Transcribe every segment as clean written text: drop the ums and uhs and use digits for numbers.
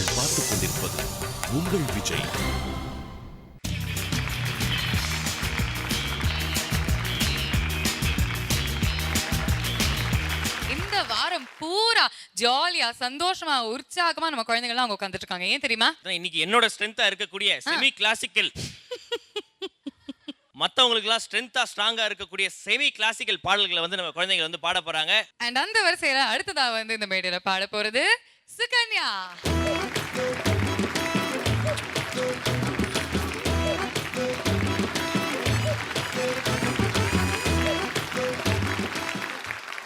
நீங்கள் பார்த்துக் கொண்டிருப்பது உங்கள் விஜய். இந்த வாரம் பூரா ஜாலியா சந்தோஷமா உற்சாகமா நம்ம குழந்தைங்களாம் அவங்க உட்காந்துட்டு இருக்காங்க. ஏன் தெரியுமா? இன்னைக்கு என்னோட ஸ்ட்ரென்த்தா இருக்கக்கூடிய செமி கிளாசிக்கல் மற்றவங்களுக்குலாம் ஸ்ட்ராங்கா இருக்கக்கூடிய செமி கிளாசிக்கல் பாடல்களை வந்து நம்ம குழந்தைங்க வந்து பாட போறாங்க. அண்ட் அந்த வரிசையில அடுத்ததா வந்து இந்த மேடையில பாட போறது சுகன்யா.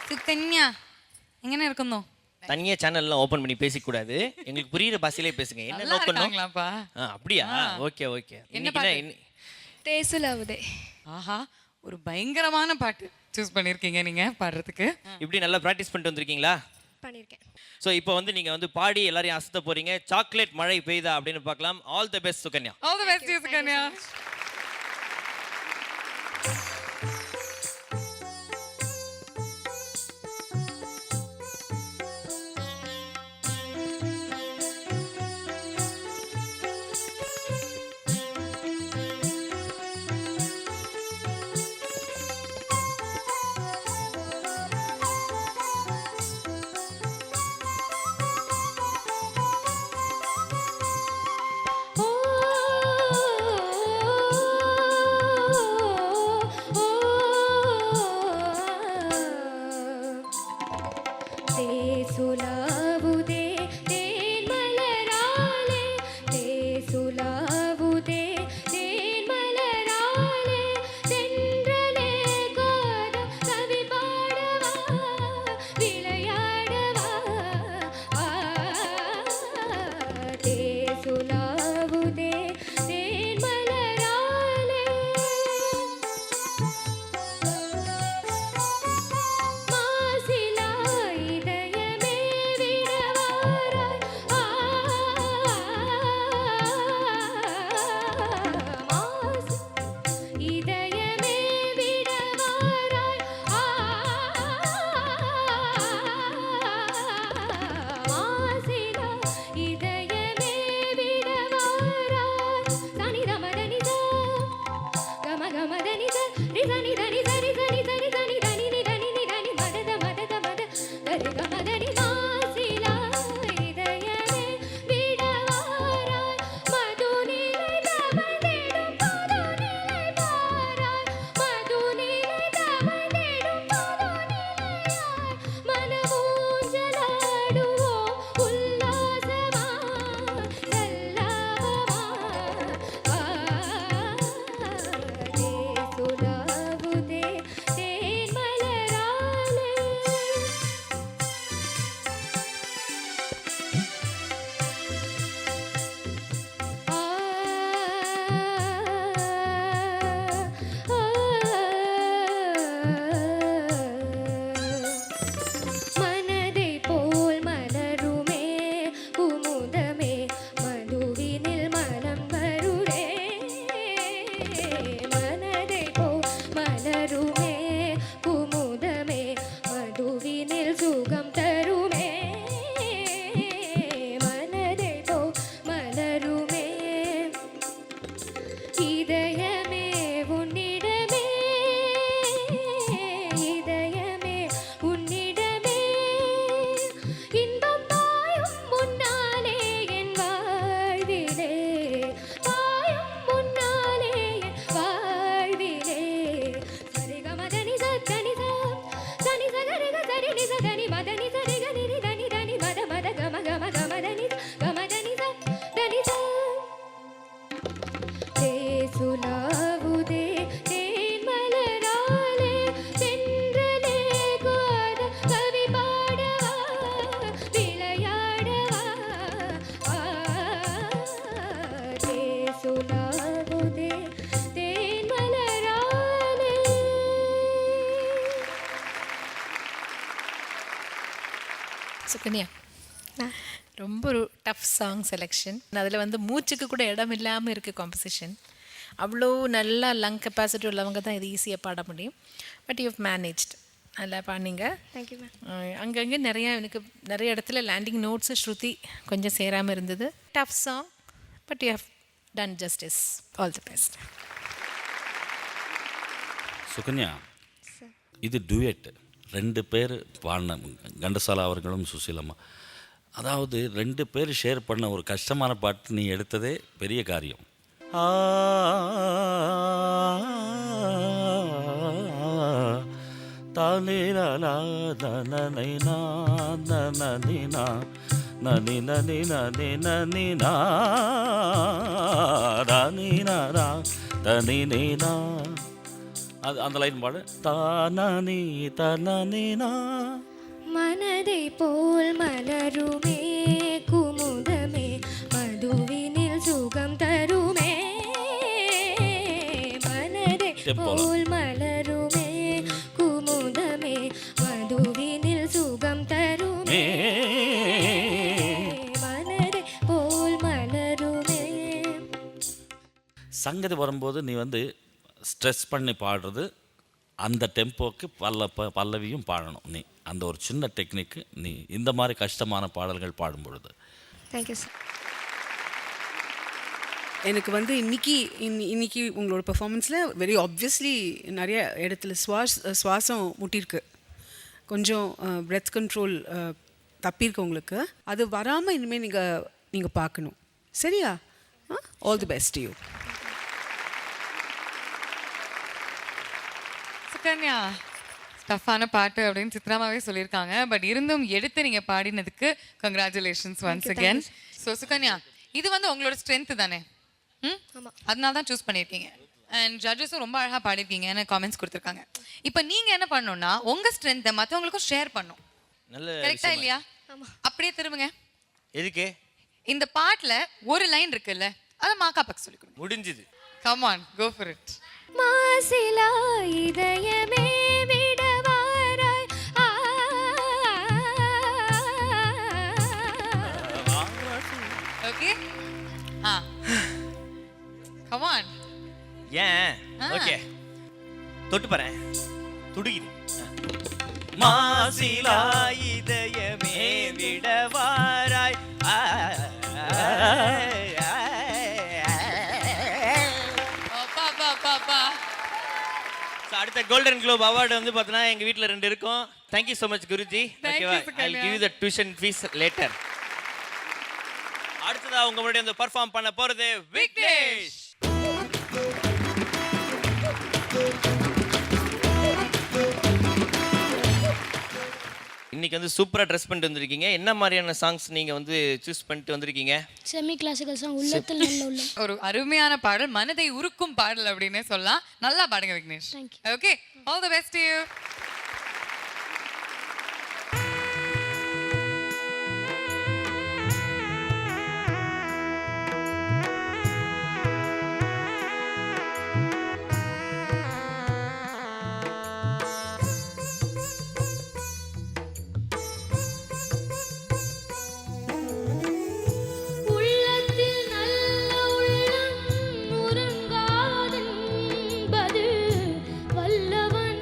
சுகன்யா எങ്ങനെ இருக்குன்னோ? தனியா சேனல்லாம் ஓபன் பண்ணி பேசிக்கூடாது, எங்களுக்கு புரியுற பாஷையிலே பேசுங்க. என்ன நோக்கணும்ப்பா? அப்படியா? Okay okay. என்ன தேசுலாவுதே. ஆஹா, ஒரு பயங்கரமான பாட்டு சூஸ் பண்ணிருக்கீங்க நீங்க பாடுறதுக்கு. இப்படி நல்லா பிராக்டிஸ் பண்ணிட்டு வந்திருக்கீங்களா? பண்ணிருக்கேன். ஸோ இப்போ வந்து நீங்க வந்து பாடி எல்லாரையும் அசத்த போறீங்க. சாக்லேட் மழை பெய்தா அப்படின்னு பார்க்கலாம். All the best Sukanya. All the best Sukanya. Sukanya, ரொம்ப ஒரு டஃப் சாங் செலெக்ஷன். அதில் வந்து மூச்சுக்கு கூட இடம் இல்லாமல் இருக்குது காம்போசிஷன். அவ்வளோ நல்லா லங் கெப்பாசிட்டி உள்ளவங்க தான் இது ஈஸியாக பாட முடியும். But you have managed. நல்லா பாடினீங்க. Thank you ma'am. அங்கங்கே எனக்கு நிறைய இடத்துல லேண்டிங் நோட்ஸு ஸ்ருதி கொஞ்சம் சேராமல் இருந்தது. Tough song, but you have done justice. All the best. Sukanya, sir இது டுயட். 2 பேர் பாடின, கண்டசாலா அவர்களும் சுசீலம்மா. அதாவது 2 பேர் ஷேர் பண்ண ஒரு கஷ்டமான பாட்டு நீ எடுத்ததே பெரிய காரியம். அது அந்த லைன் பாடு. தானி தனனினா மனதை போல் மலருமே குமுதமே மதுவினில் சுகம் தருமே. மனதை போல் மலருமே குமுதமே மதுவினில் சுகம் தருமே. மனதை போல் மலருமே. சங்கதி வரும்போது நீ ஸ்ட்ரெஸ் பண்ணி பாடுறது, அந்த டெம்போக்கு பல்லவியும் பாடணும். நீ அந்த ஒரு சின்ன டெக்னிக்கு நீ இந்த மாதிரி கஷ்டமான பாடல்கள் பாடும் பொழுது. Thank you sir. எனக்கு இன்னைக்கு உங்களோட பெர்ஃபார்மன்ஸில் வெரி ஆப்வியஸ்லி நிறைய இடத்துல சுவாசம் முட்டியிருக்கு. கொஞ்சம் பிரெத் கண்ட்ரோல் தப்பியிருக்கு உங்களுக்கு. அது வராமல் இனிமேல் நீங்கள் பார்க்கணும். சரியா? All the best you. Sukanya, டஃப்பான பாட்டு அப்படின்னு சித்ராமாவே சொல்லியிருக்காங்க. பட் இருந்தும் எடுத்து நீங்க பாடினதுக்கு congratulations once again. So Sukanya, இது உங்களோட ஸ்ட்ரென்த் தானே? அதனால தான் சூஸ் பண்ணியிருக்கீங்க. அண்ட் ஜட்ஜஸும் ரொம்ப அழகாக பாடிருக்கீங்கன்னு காமெண்ட்ஸ் கொடுத்துருக்காங்க. இப்போ நீங்க என்ன பண்ணணும்னா உங்க ஸ்ட்ரென்த்தை மற்றவங்களுக்கும் ஷேர் பண்ணும். நல்ல கரெக்டா இல்லையா? அப்படியே திரும்புங்க. எதுக்கு? இந்த பாட்டுல ஒரு லைன் இருக்குல்ல, அதை மாக்காப்பாக்கு சொல்லி கொடுங்க. முடிஞ்சது. Come on, go for it. மாசிலா இதயமே விடவாராய். Okay, come on. ஏன்? ஓகே, தொட்டு பாறேன். துடிக்குது. மாசிலா இதயமே விடவாராய். அடுத்த கோல்டன் குளோப் அவார்டு பார்த்தனா எங்க வீட்ல 2 இருக்கும். Thank you so much Guruji. ஓகேவா? I'll give you the tuition fees later. அடுத்ததா உங்க முன்னாடி பெர்ஃபார்ம் பண்ண போறது விக்னேஷ். இன்னைக்கு சூப்பரா ட்ரெஸ் பண்ணிட்டு வந்திருக்கீங்க. என்ன மாதிரியான சாங்ஸ் நீங்க சூஸ் பண்ணிட்டு வந்திருக்கீங்க? செமி கிளாசிக்கல் சாங், உள்ளத்தில் நல்ல உள்ள. ஒரு அருமையான பாடல், மனதை உருக்கும் பாடல் அப்படினே சொல்லலாம். நல்லா பாடுங்க Vignesh. Okay, all the best to you. வல்லவன்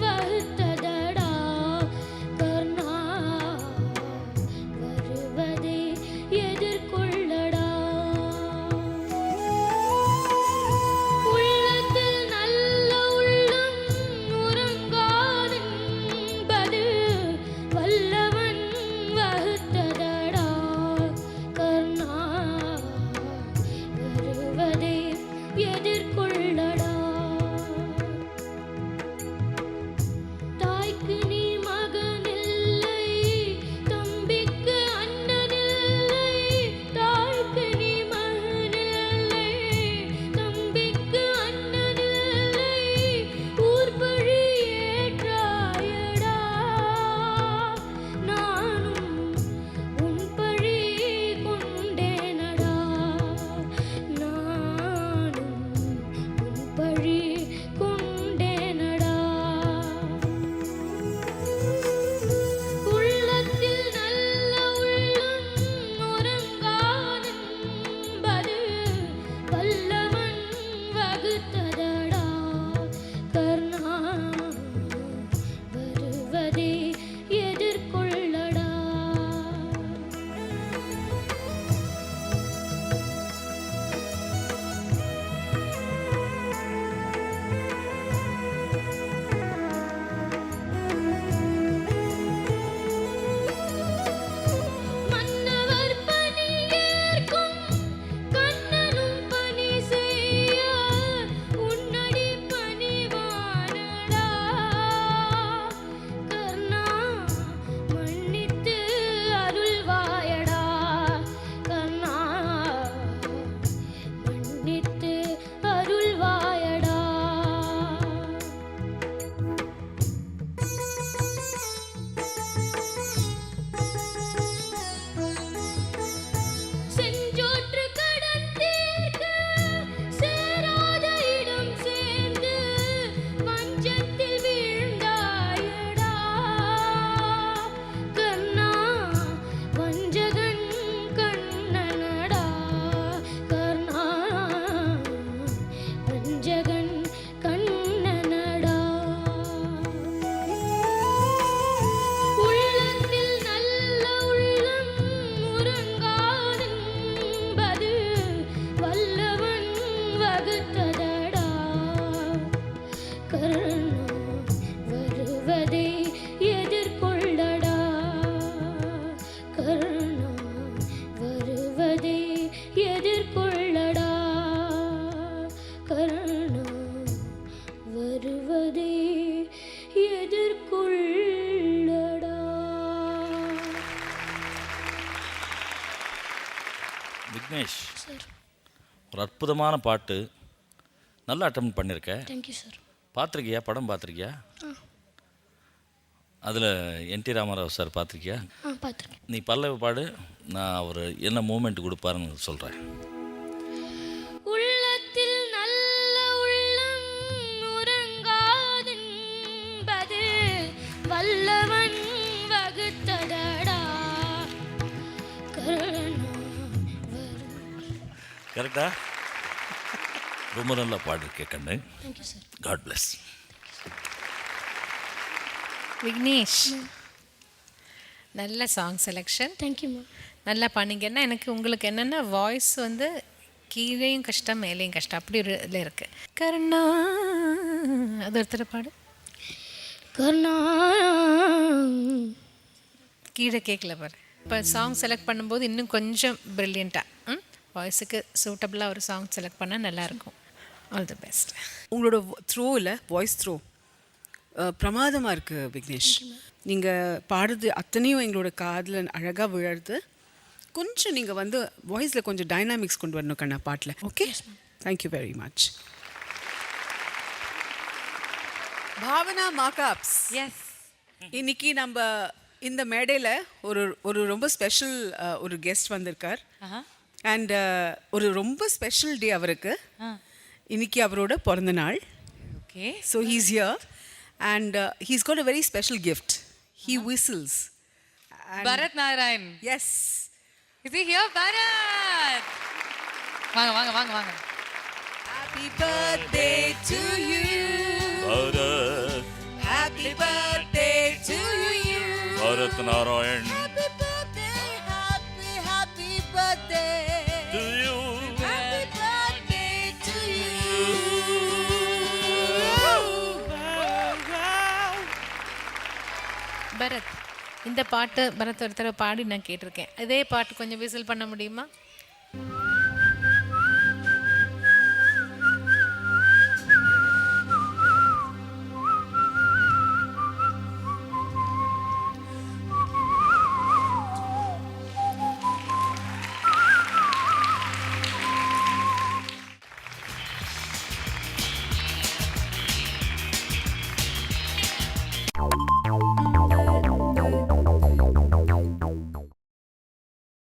வகுத்த விக்னேஷ், சார் ஒரு அற்புதமான பாட்டு, நல்லா அட்டம் பண்ணியிருக்க. Thank you sir. பார்த்துருக்கியா? படம் பார்த்துருக்கியா? அதில் என்டி ராமராவ் சார் பார்த்துருக்கியா? பார்த்துருக்கேன். நீ பல்லவி பாடு, நான் அவர் என்ன மூமெண்ட் கொடுப்பாருன்னு சொல்கிறேன். உள்ளத்தில் நல்ல உள்ளம் உறங்காதென்பது வல்லவன் வகுத்ததடா கருணா கரெக்டா? ரொம்ப நல்லா பாடிருக்கே கண்ணு. Thank you sir. God bless. Vignesh, நல்ல சாங் செலெக்ஷன், தேங்க்யூ மேம். நல்லா பண்ணீங்கன்னா எனக்கு உங்களுக்கு என்னென்னா வாய்ஸ் வந்து கீழேயும் கஷ்டம் மேலேயும் கஷ்டம் அப்படி ஒரு இதில் இருக்குது. கருணா அது ஒருத்தர் பாடு. கருணா கீழே கேட்கல பாரு. இப்போ சாங் செலக்ட் பண்ணும்போது இன்னும் கொஞ்சம் ப்ரில்லியண்ட்டாக வாய்ஸுக்கு சூட்டபுளாக ஒரு சாங் செலக்ட் பண்ணால் நல்லாயிருக்கும். All the best. உங்களோட த்ரோவில் வாய்ஸ் த்ரோ பிரமாதமாக இருக்குது விக்னேஷ். நீங்கள் பாடுறது அத்தனையும் எங்களோட காதில் அழகாக விழறது. கொஞ்சம் நீங்கள் வந்து வாய்ஸில் கொஞ்சம் டைனாமிக்ஸ் கொண்டு வரணும் கண்ணா பாட்டில். Okay, thank you very much. Bhavana markups. Yes. இன்னைக்கு நம்ம இந்த மேடையில் ஒரு ரொம்ப ஸ்பெஷல் ஒரு கெஸ்ட் வந்திருக்கார். அண்ட் ஒரு ரொம்ப ஸ்பெஷல் டே அவருக்கு. இன்னைக்கு அவரோட பிறந்த நாள். Okay. So he's here and he's got a very special gift. He whistles. Bharat Narayan. Yes. Is he here, Bharat? வாங்க வாங்க வாங்க வாங்க. Happy birthday to you. Bharat, Happy birthday to you. Bharat Narayan Happy birthday, happy birthday to you. Happy birthday to you. Bharat, இந்த பாட்டு பரத் ஒருத்தர பாடி நான் கேட்டிருக்கேன். இதே பாட்டு கொஞ்சம் விசில் பண்ண முடியுமா?